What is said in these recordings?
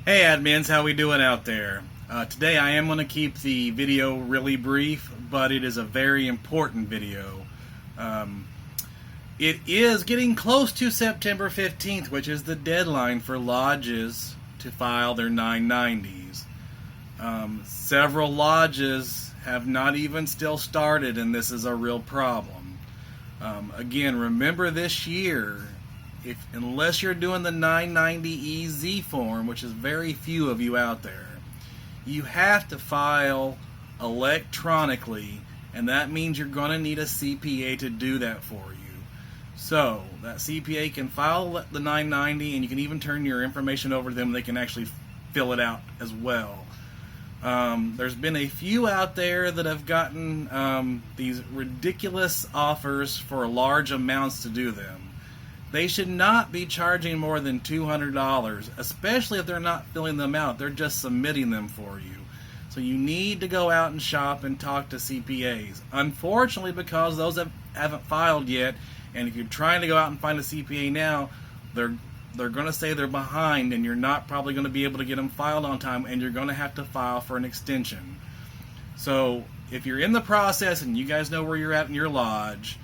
Hey admins, how we doing out there? Today I am going to keep the video really brief, but it is a very important video. It is getting close to September 15th, which is the deadline for lodges to file their 990s. Several lodges have not even still started, and this is a real problem. Again, remember this year, unless you're doing the 990 EZ form, which is very few of you out there, you have to file electronically, and that means you're going to need a CPA to do that for you. So that CPA can file the 990, and you can even turn your information over to them. They can actually fill it out as well. There's been a few out there that have gotten these ridiculous offers for large amounts to do them. They should not be charging more than $200, especially if they're not filling them out. They're just submitting them for you. So you need to go out and shop and talk to CPAs. Unfortunately, because those haven't filed yet, and if you're trying to go out and find a CPA now, they're going to say they're behind, and you're not probably going to be able to get them filed on time, and you're going to have to file for an extension. So if you're in the process and you guys know where you're at in your lodge,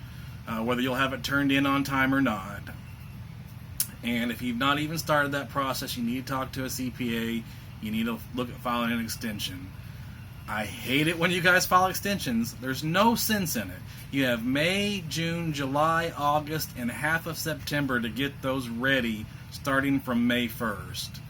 whether you'll have it turned in on time or not, and if you've not even started that process, you need to talk to a CPA. You need to look at filing an extension. I hate it when you guys file extensions. There's no sense in it. You have May, June, July, August, and half of September to get those ready, starting from May 1st.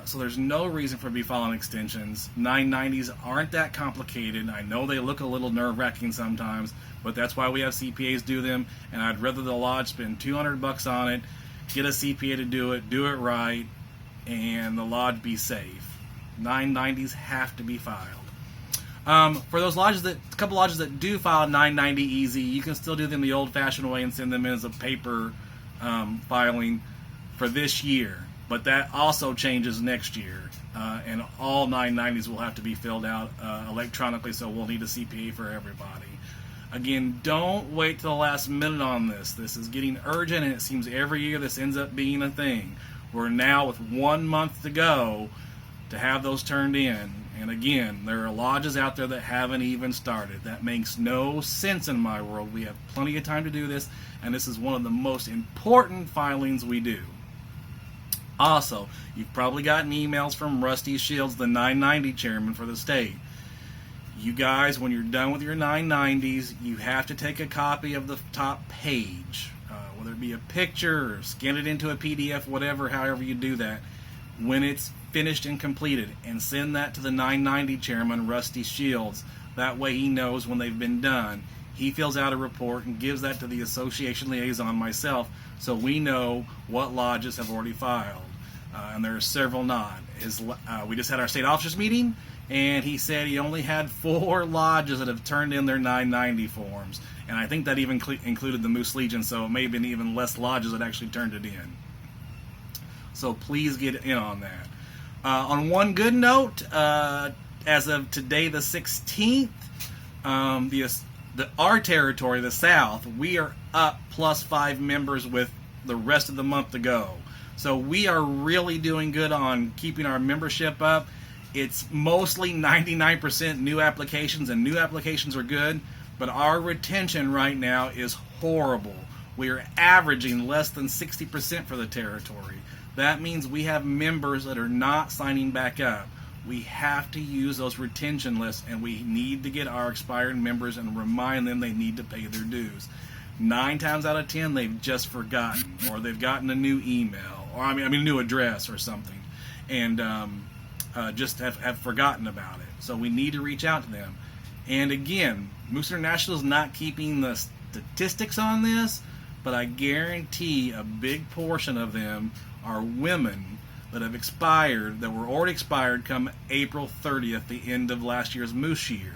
So there's no reason for me filing extensions. 990s aren't that complicated. I know they look a little nerve-wracking sometimes, but that's why we have CPAs do them, and I'd rather the lodge spend $200 on it, get a CPA to do it right, and the lodge be safe. 990s have to be filed. For those lodges a couple lodges that do file 990 EZ, you can still do them the old-fashioned way and send them in as a paper filing for this year. But that also changes next year, and all 990s will have to be filled out electronically, so we'll need a CPA for everybody. Again, don't wait till the last minute on this. This is getting urgent, and it seems every year this ends up being a thing. We're now with 1 month to go to have those turned in. And again, there are lodges out there that haven't even started. That makes no sense in my world. We have plenty of time to do this, and this is one of the most important filings we do. Also, you've probably gotten emails from Rusty Shields, the 990 chairman for the state. You guys, when you're done with your 990s, you have to take a copy of the top page, whether it be a picture or scan it into a PDF, whatever, however you do that, when it's finished and completed, and send that to the 990 chairman, Rusty Shields. That way he knows when they've been done. He fills out a report and gives that to the association liaison, myself, so we know what lodges have already filed. And there are several not. We just had our state officers meeting, and he said he only had 4 lodges that have turned in their 990 forms. And I think that even included the Moose Legion, so it may have been even less lodges that actually turned it in. So please get in on that. On one good note, as of today the 16th, our territory, the South, we are up plus 5 members with the rest of the month to go. So we are really doing good on keeping our membership up. It's mostly 99% new applications, and new applications are good, but our retention right now is horrible. We are averaging less than 60% for the territory. That means we have members that are not signing back up. We have to use those retention lists, and we need to get our expired members and remind them they need to pay their dues. 9 times out of 10, they've just forgotten, or they've gotten a new email, or a new address or something, and just have forgotten about it. So we need to reach out to them. And again, Moose International is not keeping the statistics on this, but I guarantee a big portion of them are women that have expired, that were already expired come April 30th, the end of last year's Moose year,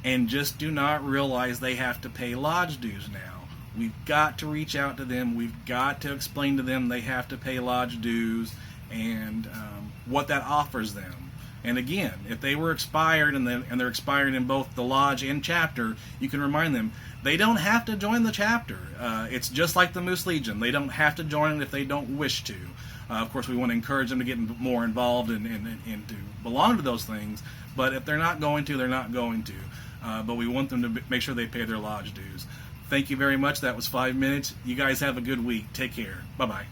and just do not realize they have to pay lodge dues now. We've got to reach out to them. We've got to explain to them they have to pay lodge dues and what that offers them. And again, if they were expired and they're expired in both the lodge and chapter, you can remind them they don't have to join the chapter. It's just like the Moose Legion. They don't have to join it if they don't wish to. Of course, we want to encourage them to get more involved and to belong to those things. But if they're not going to, they're not going to. But we want them to make sure they pay their lodge dues. Thank you very much. That was 5 minutes. You guys have a good week. Take care. Bye-bye.